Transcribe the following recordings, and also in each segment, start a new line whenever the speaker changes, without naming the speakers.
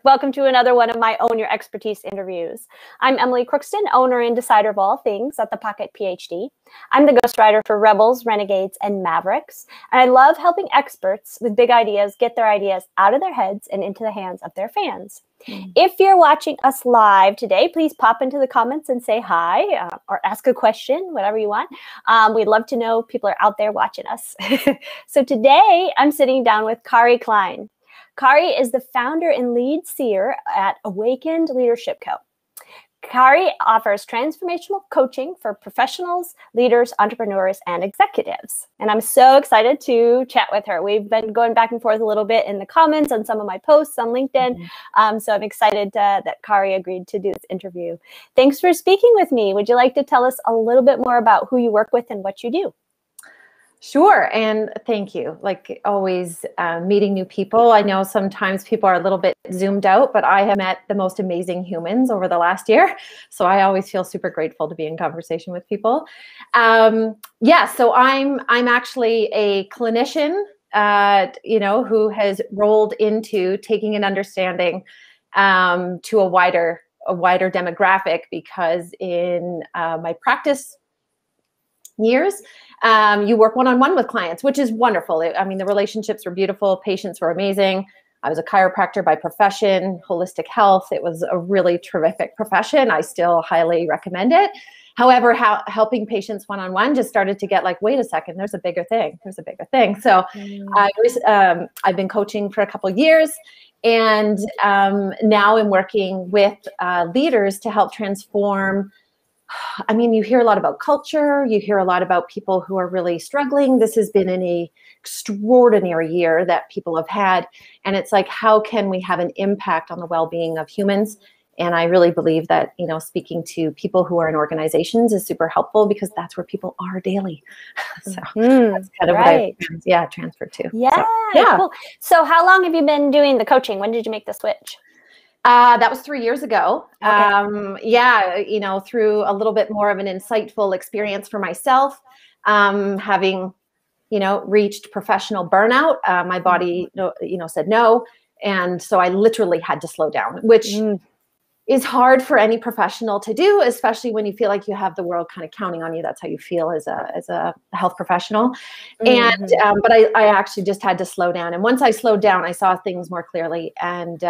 Welcome to another one of my Own Your Expertise interviews. I'm Emily Crookston, owner and decider of all things at the Pocket PhD. I'm the ghostwriter for Rebels, Renegades, and Mavericks, and I love helping experts with big ideas get their ideas out of their heads and into the hands of their fans. If you're watching us live today, please pop into the comments and say hi or ask a question, whatever you want. We'd love to know people are out there watching us. So today I'm sitting down with Kari Klein. Kari is the founder and lead seer at Awakened Leadership Co. Kari offers transformational coaching for professionals, leaders, entrepreneurs, and executives. And I'm so excited to chat with her. We've been going back and forth a little bit in the comments on some of my posts on LinkedIn. So I'm excited that Kari agreed to do this interview. Thanks for speaking with me. Would you like to tell us a little bit more about who you work with and what you do?
Sure. And thank you. Like always, meeting new people. I know sometimes people are a little bit zoomed out, but I have met the most amazing humans over the last year. So I always feel super grateful to be in conversation with people. So I'm actually a clinician, who has rolled into taking an understanding to a wider demographic, because in my practice years, you work one-on-one with clients, which is wonderful. I mean, the relationships were beautiful. Patients were amazing. I was a chiropractor by profession, holistic health. It was a really terrific profession. I still highly recommend it. However, helping patients one-on-one just started to get like, wait a second, there's a bigger thing. There's a bigger thing. So I've been coaching for a couple of years, and now I'm working with leaders to help transform. I mean, you hear a lot about culture. You hear a lot about people who are really struggling. This has been an extraordinary year that people have had. And it's like, how can we have an impact on the well-being of humans? And I really believe that, speaking to people who are in organizations is super helpful, because that's where people are daily. So that's kind of what I transferred to.
Yeah. Cool. So how long have you been doing the coaching? When did you make the switch?
That was 3 years ago.
Okay.
Through a little bit more of an insightful experience for myself, having, reached professional burnout, my body, said no. And so I literally had to slow down, which is hard for any professional to do, especially when you feel like you have the world kind of counting on you. That's how you feel as a health professional. And, but I actually just had to slow down. And once I slowed down, I saw things more clearly. And,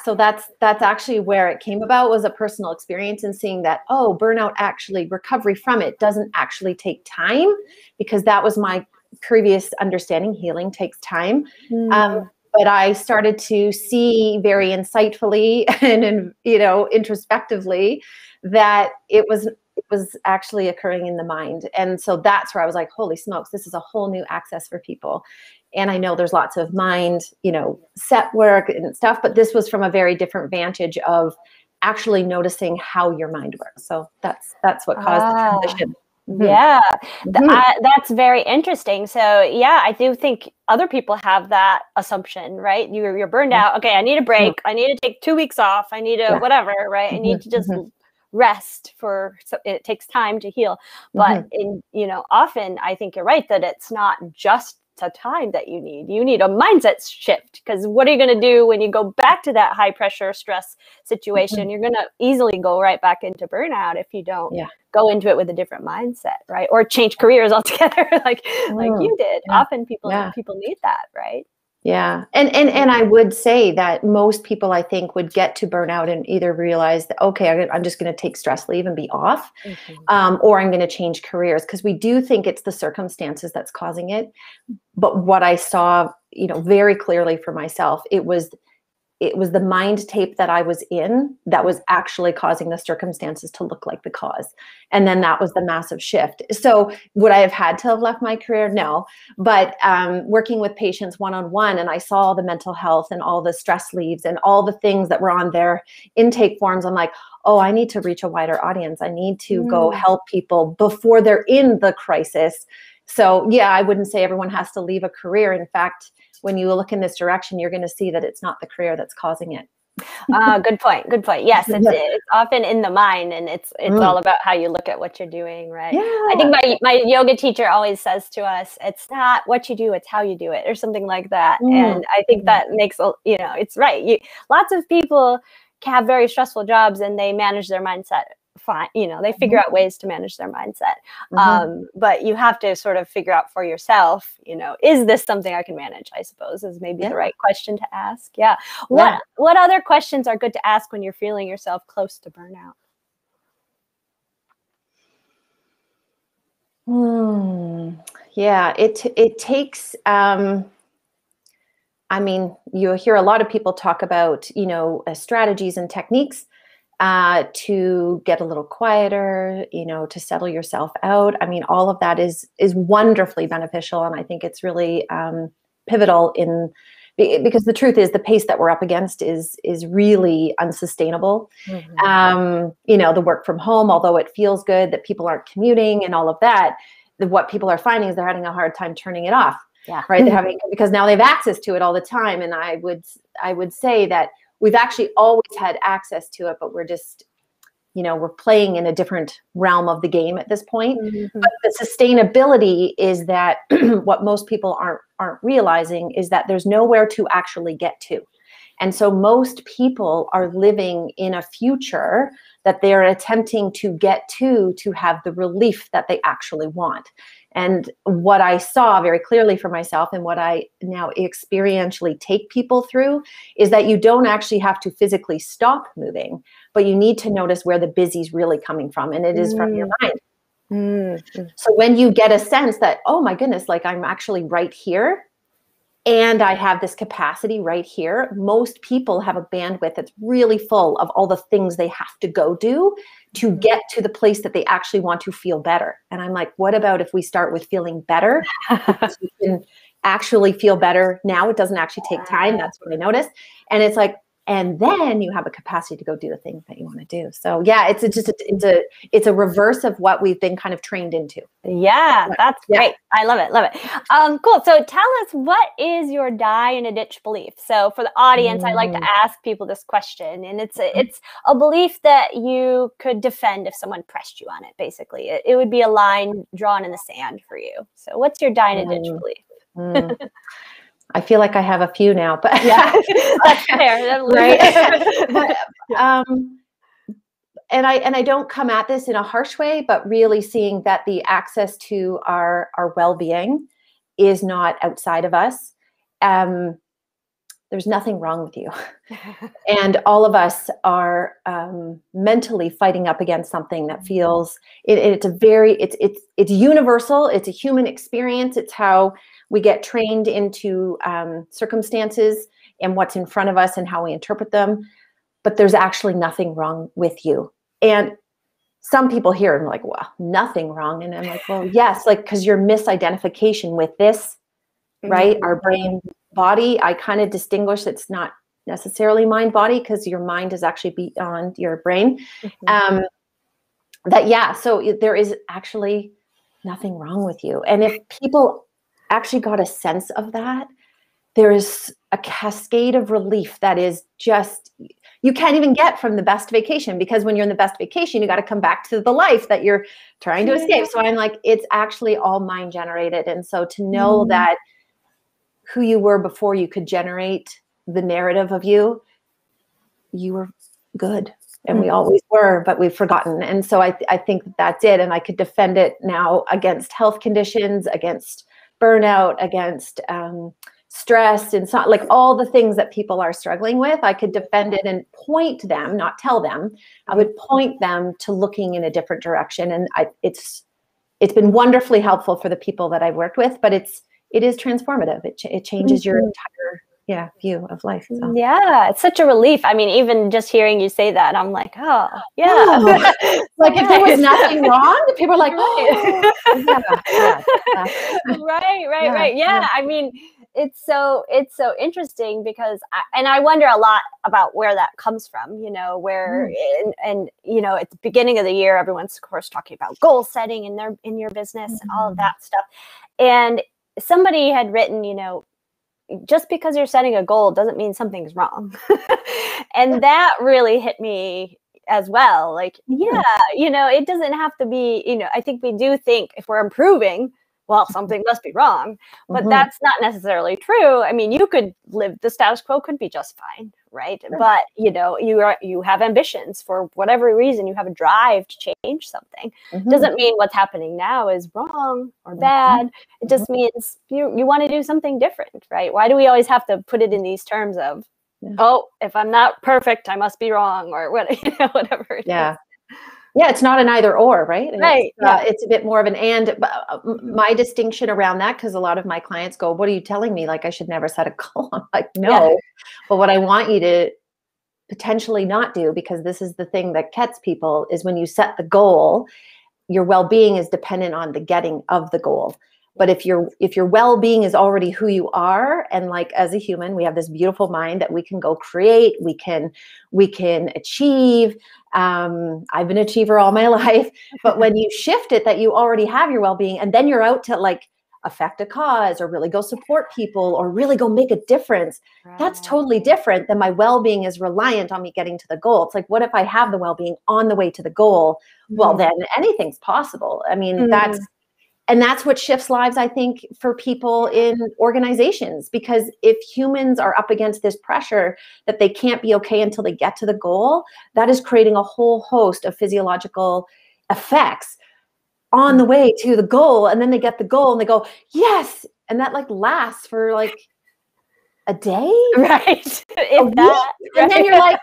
so that's actually where it came about, was a personal experience, and seeing that, burnout, actually recovery from it doesn't actually take time, because that was my previous understanding. Healing takes time. But I started to see very insightfully and introspectively that it was actually occurring in the mind. And so that's where I was like, holy smokes, this is a whole new access for people. And I know there's lots of mind, set work and stuff, but this was from a very different vantage of actually noticing how your mind works. So that's what caused the transition.
Yeah, that's very interesting. So I do think other people have that assumption, right? You're burned out. Okay, I need a break. I need to take 2 weeks off. I need to whatever, right? I need to just rest so it takes time to heal. But often I think you're right that it's not just the time that you need a mindset shift, because what are you going to do when you go back to that high pressure stress situation? You're going to easily go right back into burnout if you don't go into it with a different mindset, right? Or change careers altogether, like you did. Often people need that, right?
Yeah. And I would say that most people, I think, would get to burnout and either realize that, okay, I'm just going to take stress leave and be off, or I'm going to change careers, because we do think it's the circumstances that's causing it. But what I saw, very clearly for myself, it was the mind tape that I was in that was actually causing the circumstances to look like the cause. And then that was the massive shift. So would I have had to have left my career? No. But working with patients one-on-one, and I saw the mental health and all the stress leaves and all the things that were on their intake forms, I'm like, I need to reach a wider audience. I need to go help people before they're in the crisis. So I wouldn't say everyone has to leave a career. In fact, when you look in this direction, you're going to see that it's not the career that's causing it.
Good point. Good point. Yes, it's often in the mind, and it's all about how you look at what you're doing, right?
Yeah.
I think my yoga teacher always says to us, "It's not what you do, it's how you do it," or something like that. And I think that makes it's right. Lots of people have very stressful jobs, and they manage their mindset fine. They figure out ways to manage their mindset. But you have to sort of figure out for yourself, is this something I can manage, I suppose, is maybe the right question to ask. Yeah. What other questions are good to ask when you're feeling yourself close to burnout?
Yeah, it takes, you hear a lot of people talk about, strategies and techniques to get a little quieter, to settle yourself out. I mean, all of that is wonderfully beneficial. And I think it's really pivotal because the truth is the pace that we're up against is really unsustainable. The work from home, although it feels good that people aren't commuting and all of that, what people are finding is they're having a hard time turning it off. Yeah. Right. They're because now they have access to it all the time. And I would say that we've actually always had access to it, but we're just, we're playing in a different realm of the game at this point. But the sustainability is that what most people aren't realizing is that there's nowhere to actually get to. And so most people are living in a future that they're attempting to get to have the relief that they actually want. And what I saw very clearly for myself and what I now experientially take people through is that you don't actually have to physically stop moving, but you need to notice where the busy's really coming from. And it is from your mind. So when you get a sense that, oh my goodness, like I'm actually right here and I have this capacity right here. Most people have a bandwidth that's really full of all the things they have to go do to get to the place that they actually want to feel better. And I'm like, what about if we start with feeling better? Because you can actually feel better now. It doesn't actually take time. That's what I noticed. And it's like, and then you have a capacity to go do the thing that you want to do. So yeah, it's a reverse of what we've been kind of trained into.
Yeah, that's great. I love it. Love it. Cool. So tell us, what is your die in a ditch belief? So for the audience, I like to ask people this question, and it's a belief that you could defend if someone pressed you on it. Basically, it would be a line drawn in the sand for you. So what's your die in a ditch belief?
I feel like I have a few now, but
that's fair.
Right. And I don't come at this in a harsh way, but really seeing that the access to our well-being is not outside of us. There's nothing wrong with you. And all of us are mentally fighting up against something that feels, it's universal. It's a human experience. It's how we get trained into circumstances and what's in front of us and how we interpret them. But there's actually nothing wrong with you. And some people hear and like, well, nothing wrong. And I'm like, well, yes, like, because your misidentification with this, right? Our brain body, I kind of distinguish it's not necessarily mind body because your mind is actually beyond your brain. So there is actually nothing wrong with you. And if people actually got a sense of that, there is a cascade of relief that is just, you can't even get from the best vacation, because when you're in the best vacation, you got to come back to the life that you're trying to escape. So I'm like, it's actually all mind generated. And so to know that who you were before you could generate the narrative of you were good. And we always were, but we've forgotten. And so I think that's it. And I could defend it now against health conditions, against burnout, against stress, and so, like all the things that people are struggling with. I could defend it and point them, not tell them. I would point them to looking in a different direction. And it's been wonderfully helpful for the people that I've worked with, but it is transformative. It changes your entire view of life. So.
Yeah, it's such a relief. I mean, even just hearing you say that, I'm like, oh, yeah.
Oh. Like if there was nothing wrong, people are like, oh,
right. Yeah, I mean, it's so interesting because I wonder a lot about where that comes from, where and at the beginning of the year, everyone's of course talking about goal setting in your business and all of that stuff. And somebody had written, just because you're setting a goal doesn't mean something's wrong. And that really hit me as well. Like, yeah, it doesn't have to be, I think we do think if we're improving, well, something must be wrong, but that's not necessarily true. I mean, you could live, the status quo could be just fine, right? Sure. But, you have ambitions for whatever reason, you have a drive to change something. Doesn't mean what's happening now is wrong or bad. It just means you want to do something different, right? Why do we always have to put it in these terms of, oh, if I'm not perfect, I must be wrong, or whatever it is.
Yeah, it's not an either or, right?
Right.
It's a bit more of an and. My distinction around that, because a lot of my clients go, what are you telling me? Like, I should never set a goal. I'm like, no. Yeah. But what I want you to potentially not do, because this is the thing that gets people, is when you set the goal, your well-being is dependent on the getting of the goal. But if your well-being is already who you are, and like as a human, we have this beautiful mind that we can go create, we can achieve. I've been an achiever all my life, but when you shift it, that you already have your well-being, and then you're out to like affect a cause or really go support people or really go make a difference. Right. That's totally different than my well-being is reliant on me getting to the goal. It's like, what if I have the well-being on the way to the goal? Well, then anything's possible. I mean, that's what shifts lives, I think, for people in organizations, because if humans are up against this pressure that they can't be okay until they get to the goal, that is creating a whole host of physiological effects on the way to the goal. And then they get the goal and they go, yes. And that like lasts for like a day.
Right. If that.
And then you're like,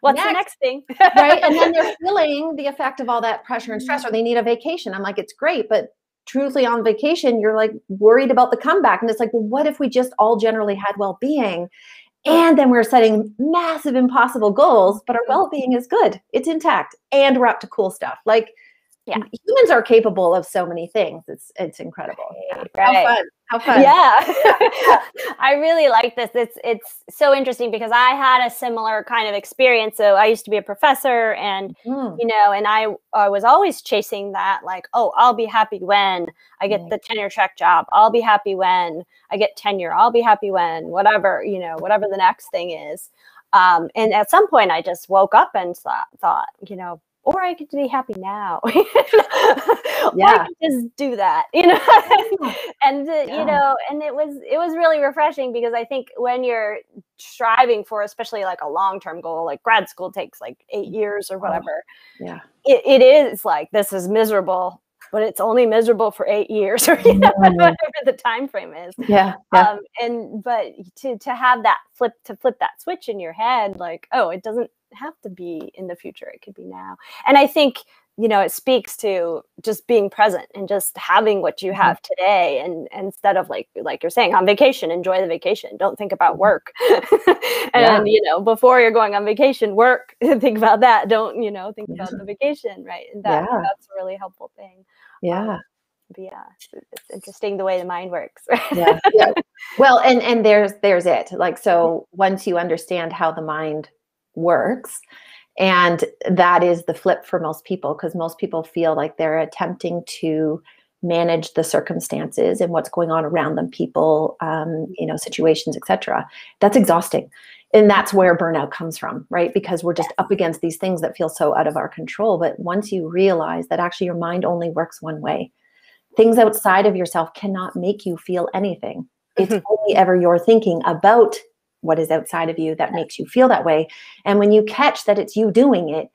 what's the next thing?
Right. And then they're feeling the effect of all that pressure and stress, or they need a vacation. I'm like, it's great, but truthfully on vacation, you're like worried about the comeback. And it's like, well, what if we just all generally had well-being? And then we're setting massive, impossible goals, but our well-being is good. It's intact. And we're up to cool stuff. Like, humans are capable of so many things. It's incredible.
Right.
How fun.
Yeah. I really like this. It's so interesting because I had a similar kind of experience. So I used to be a professor, and and I was always chasing that, like, oh, I'll be happy when I get the tenure track job. I'll be happy when I get tenure. I'll be happy when whatever the next thing is. And at some point I just woke up and thought, or I get to be happy now. Or I could just do that, and and it was really refreshing, because I think when you're striving for, especially like a long-term goal, like grad school takes like 8 years or whatever. It is like, this is miserable, but it's only miserable for 8 years, or whatever the time frame is. But to have that flip that switch in your head, like, oh, it doesn't have to be in the future, it could be now. And I think it speaks to just being present and just having what you have today, and instead of like you're saying, on vacation, enjoy the vacation, don't think about work. And before you're going on vacation, work, think about that, don't think about the vacation, right? And that's a really helpful thing. It's interesting the way the mind works.
Well, and there's it, like, so once you understand how the mind works, and that is the flip for most people, because most people feel like they're attempting to manage the circumstances and what's going on around them, people, situations, etc. That's exhausting. And that's where burnout comes from, right? Because we're just up against these things that feel so out of our control. But once you realize that actually your mind only works one way, things outside of yourself cannot make you feel anything. It's only ever your thinking about what is outside of you that makes you feel that way. And when you catch that it's you doing it,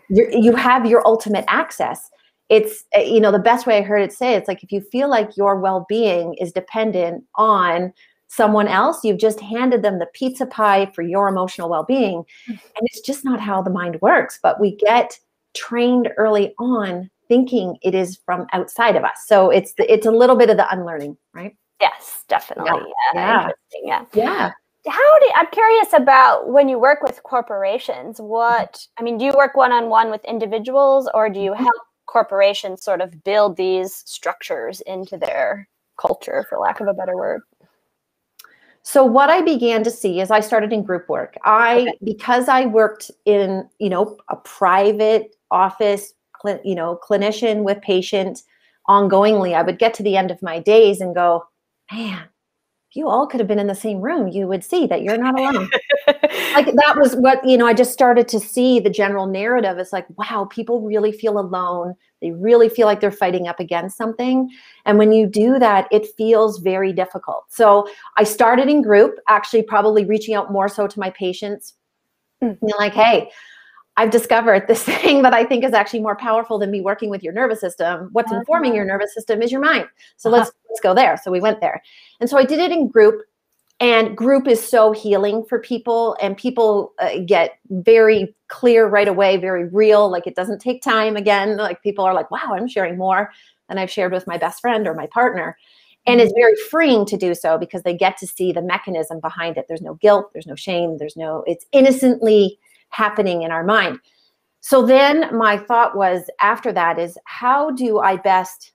you have your ultimate access. It's, the best way I heard it say, it's like, if you feel like your well-being is dependent on someone else, you've just handed them the pizza pie for your emotional well-being. And it's just not how the mind works. But we get trained early on thinking it is from outside of us. So it's a little bit of the unlearning, right?
Yes, definitely. Interesting.
Yeah.
I'm curious about, when you work with corporations, do you work one-on-one with individuals, or do you help corporations sort of build these structures into their culture, for lack of a better word?
So what I began to see is I started in group work. Because I worked in, a private office, clinician with patient ongoingly, I would get to the end of my days and go, man, if you all could have been in the same room, you would see that you're not alone. Like that was what, I just started to see the general narrative. It's like, wow, people really feel alone. They really feel like they're fighting up against something. And when you do that, it feels very difficult. So I started in group, actually probably reaching out more so to my patients. Like, hey, I've discovered this thing that I think is actually more powerful than me working with your nervous system. What's informing your nervous system is your mind. So let's go there. So we went there. And so I did it in group, and group is so healing for people, and people get very clear right away, very real. Like it doesn't take time again. Like people are like, wow, I'm sharing more than I've shared with my best friend or my partner. And it's very freeing to do so because they get to see the mechanism behind it. There's no guilt, there's no shame, it's innocently happening in our mind. So then my thought was after that is, how do I best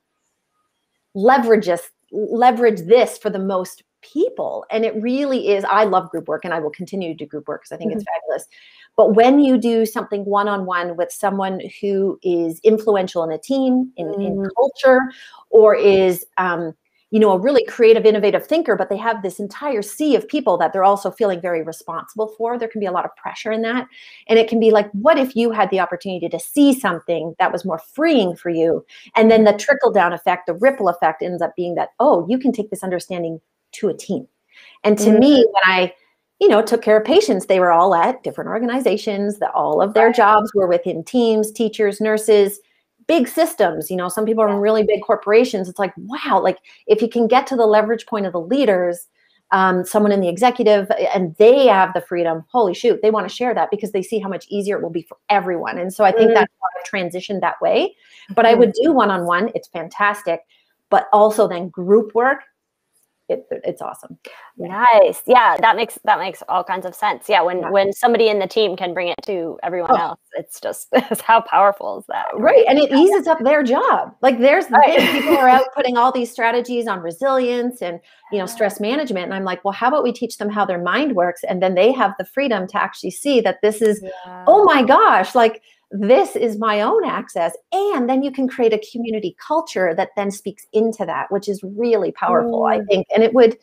leverage this for the most people? And it really is, I love group work and I will continue to do group work because I think it's fabulous. But when you do something one-on-one with someone who is influential in a team, in culture, or is a really creative, innovative thinker, but they have this entire sea of people that they're also feeling very responsible for, there can be a lot of pressure in that. And it can be like, what if you had the opportunity to see something that was more freeing for you? And then the trickle down effect, the ripple effect ends up being that, oh, you can take this understanding to a team. And to me, when I, took care of patients, they were all at different organizations, that all of their jobs were within teams, teachers, nurses, big systems. Some people are in really big corporations. It's like, wow, like if you can get to the leverage point of the leaders, someone in the executive, and they have the freedom, holy shoot, they want to share that because they see how much easier it will be for everyone. And so I think that's why I've transitioned that way. But I would do one-on-one. It's fantastic. But also then group work, it's awesome.
Nice. Yeah, that makes all kinds of sense. Yeah, when somebody in the team can bring it to everyone else, it's how powerful is that?
Right. And it eases up their job. Like there's the thing, people are out putting all these strategies on resilience and, stress management. And I'm like, well, how about we teach them how their mind works? And then they have the freedom to actually see that this is, oh my gosh, like this is my own access. And then you can create a community culture that then speaks into that, which is really powerful, I think. And it would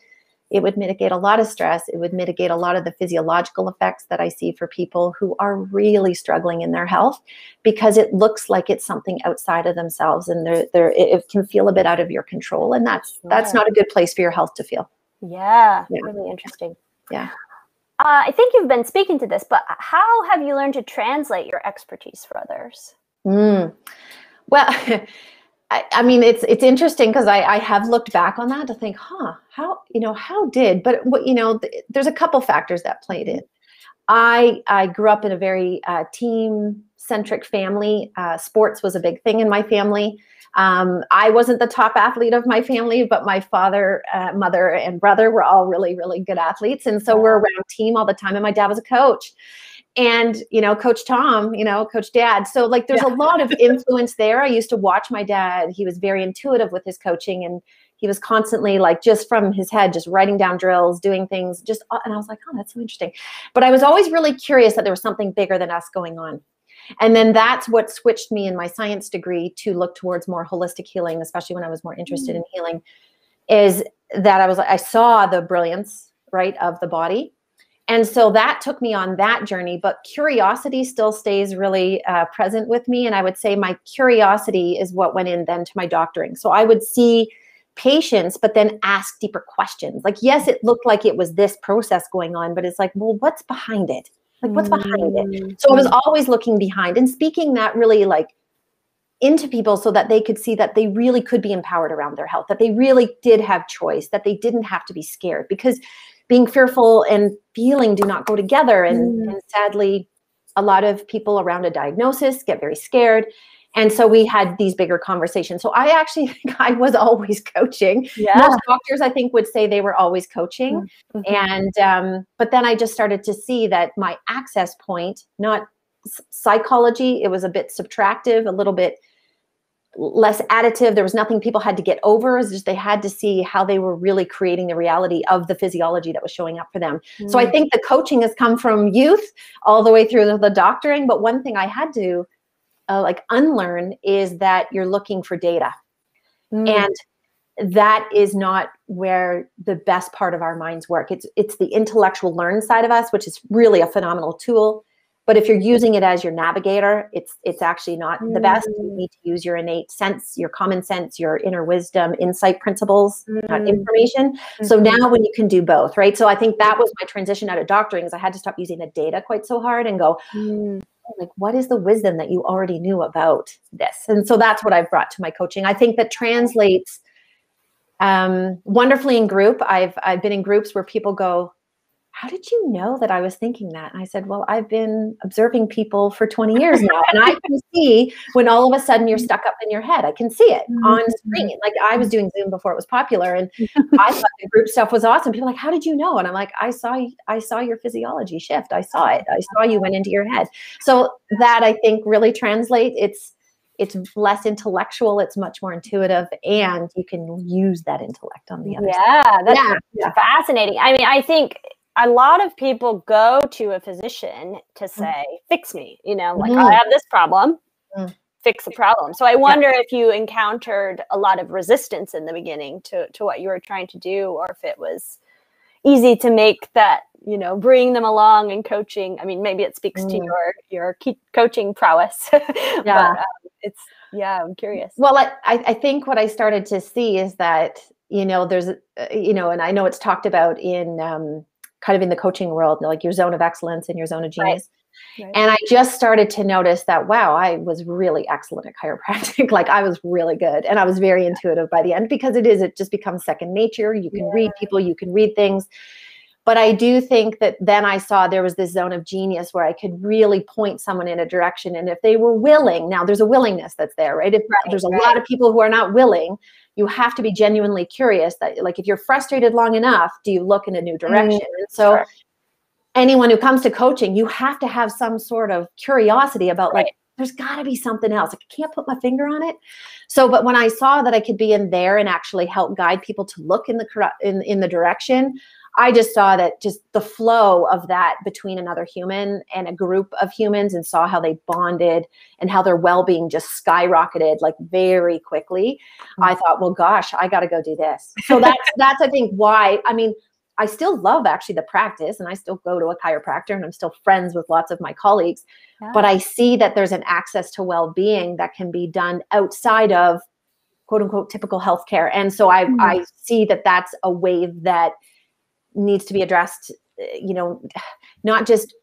mitigate a lot of stress. It would mitigate a lot of the physiological effects that I see for people who are really struggling in their health, because it looks like it's something outside of themselves, and it can feel a bit out of your control. And that's not a good place for your health to feel.
Yeah. Really interesting.
Yeah.
I think you've been speaking to this, but how have you learned to translate your expertise for others?
Well, I mean, it's interesting because I have looked back on that to think, there's a couple factors that played in. I grew up in a very team-centric family. Sports was a big thing in my family. I wasn't the top athlete of my family, but my father, mother, and brother were all really, really good athletes. And so we're around team all the time. And my dad was a coach. And, Coach Tom, Coach Dad. So like there's a lot of influence there. I used to watch my dad. He was very intuitive with his coaching, and he was constantly like just from his head, just writing down drills, doing things, and I was like, oh, that's so interesting. But I was always really curious that there was something bigger than us going on. And then that's what switched me in my science degree to look towards more holistic healing, especially when I was more interested in healing, is that I saw the brilliance, right, of the body. And so that took me on that journey, but curiosity still stays really present with me. And I would say my curiosity is what went in then to my doctoring. So I would see patients, but then ask deeper questions. Like, yes, it looked like it was this process going on, but it's like, well, what's behind it? Like, what's behind it? So I was always looking behind and speaking that really like into people so that they could see that they really could be empowered around their health, that they really did have choice, that they didn't have to be scared, because being fearful and feeling do not go together. And sadly, a lot of people around a diagnosis get very scared. And so we had these bigger conversations. So I actually think I was always coaching. Yeah. Most doctors, I think, would say they were always coaching. And but then I just started to see that my access point, not psychology, it was a bit subtractive, a little bit less additive. There was nothing people had to get over. It's just they had to see how they were really creating the reality of the physiology that was showing up for them. So I think the coaching has come from youth all the way through the doctoring. But one thing I had to unlearn is that you're looking for data. And that is not where the best part of our minds work. It's the intellectual learn side of us, which is really a phenomenal tool. But if you're using it as your navigator, it's actually not the best. You need to use your innate sense, your common sense, your inner wisdom, insight principles, not information. So now when you can do both, right? So I think that was my transition out of doctoring, is I had to stop using the data quite so hard and go, like, what is the wisdom that you already knew about this? And so that's what I've brought to my coaching. I think that translates wonderfully in group. I've been in groups where people go, how did you know that I was thinking that? And I said, well, I've been observing people for 20 years now. And I can see when all of a sudden you're stuck up in your head. I can see it on screen. Like, I was doing Zoom before it was popular, and I thought the group stuff was awesome. People are like, how did you know? And I'm like, I saw your physiology shift. I saw it. I saw you went into your head. So that, I think, really translates. It's less intellectual. It's much more intuitive, and you can use that intellect on the other side.
That's fascinating. I mean, I think a lot of people go to a physician to say, fix me, like, I have this problem, fix the problem. So I wonder if you encountered a lot of resistance in the beginning to what you were trying to do, or if it was easy to make that, bring them along and coaching. I mean, maybe it speaks to your coaching prowess. But, I'm curious.
Well, I think what I started to see is that, there's, and I know it's talked about in kind of in the coaching world, like your zone of excellence and your zone of genius. Right. And I just started to notice that, wow, I was really excellent at chiropractic. Like, I was really good. And I was very intuitive by the end, because it just becomes second nature. You can read people, you can read things. But I do think that then I saw there was this zone of genius where I could really point someone in a direction. And if they were willing, now there's a willingness that's there, right? If there's a lot of people who are not willing, you have to be genuinely curious. That, like, if you're frustrated long enough, do you look in a new direction? And so anyone who comes to coaching, you have to have some sort of curiosity about, like, there's got to be something else. Like, I can't put my finger on it. So, but when I saw that I could be in there and actually help guide people to look in the direction, I just saw that just the flow of that between another human and a group of humans, and saw how they bonded and how their well-being just skyrocketed, like, very quickly. I thought, well, gosh, I got to go do this. So that's I think why. I mean, I still love actually the practice, and I still go to a chiropractor, and I'm still friends with lots of my colleagues, but I see that there's an access to well-being that can be done outside of, quote unquote, typical healthcare. And so I see that that's a wave that needs to be addressed, not just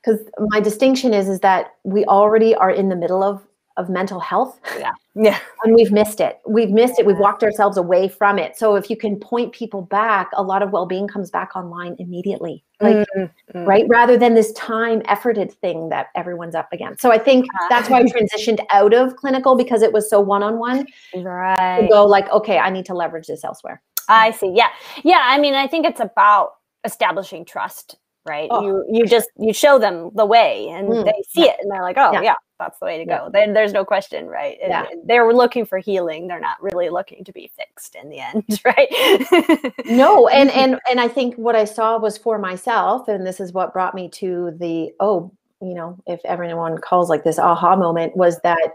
because my distinction is that we already are in the middle of mental health. And we've missed it. We've walked ourselves away from it. So if you can point people back, a lot of well-being comes back online immediately, like, right? Rather than this time efforted thing that everyone's up against. So I think that's why I transitioned out of clinical, because it was so one-on-one.
Right.
To go like, okay, I need to leverage this elsewhere.
I see. Yeah. I mean, I think it's about establishing trust, right? You show them the way, and they see it, and they're like, oh yeah, that's the way to go. Then there's no question, right? They're looking for healing. They're not really looking to be fixed in the end, right?
No. And I think what I saw was for myself, and this is what brought me to the, if everyone calls like this aha moment, was that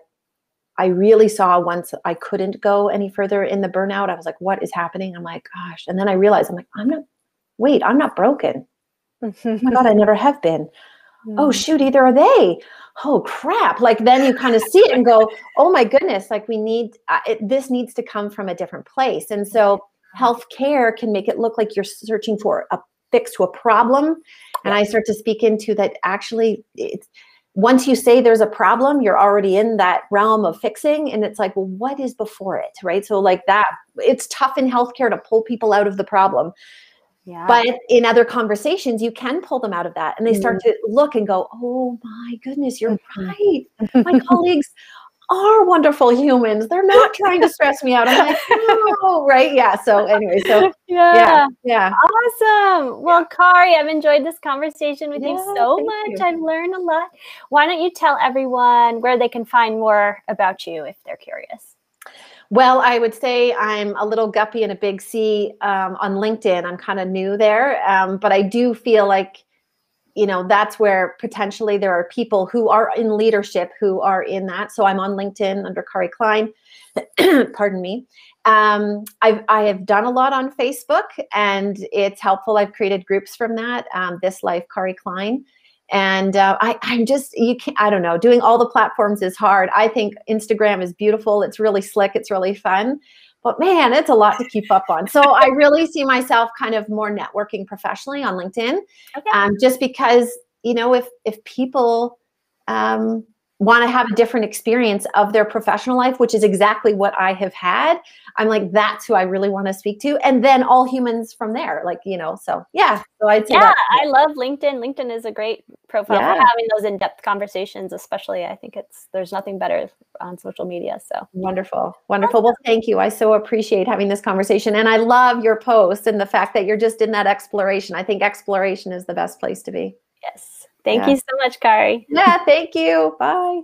I really saw once I couldn't go any further in the burnout. I was like, what is happening? I'm like, gosh. And then I realized, I'm like, I'm not broken. Oh my God, I never have been. Oh shoot, either are they. Oh crap. Like, then you kind of see it and go, oh my goodness, like, we need, this needs to come from a different place. And so healthcare can make it look like you're searching for a fix to a problem. And I start to speak into that. Actually, once you say there's a problem, you're already in that realm of fixing. And it's like, well, what is before it, right? So like that, it's tough in healthcare to pull people out of the problem. But in other conversations, you can pull them out of that. And they start to look and go, oh my goodness, you're right. My colleagues are wonderful humans. They're not trying to stress me out. I'm like, oh, right. Yeah. So anyway, yeah.
Awesome. Well, Kari, I've enjoyed this conversation with you so much. I've learned a lot. Why don't you tell everyone where they can find more about you if they're curious?
Well, I would say I'm a little guppy in a big C on LinkedIn. I'm kind of new there, but I do feel like, that's where potentially there are people who are in leadership who are in that. So I'm on LinkedIn under Kari Klein, pardon me. I have done a lot on Facebook, and it's helpful. I've created groups from that. This Life, Kari Klein. And I'm just, I don't know, doing all the platforms is hard. I think Instagram is beautiful. It's really slick. It's really fun. But man, it's a lot to keep up on. So I really see myself kind of more networking professionally on LinkedIn, just because, if people want to have a different experience of their professional life, which is exactly what I have had, I'm like, that's who I really want to speak to. And then all humans from there, so yeah. So I'd say
I love LinkedIn. LinkedIn is a great profile for having those in-depth conversations, especially. I think there's nothing better on social media. So
wonderful. Well, thank you. I so appreciate having this conversation. And I love your post and the fact that you're just in that exploration. I think exploration is the best place to be.
Yes. Thank you so much, Kari.
Yeah, thank you. Bye.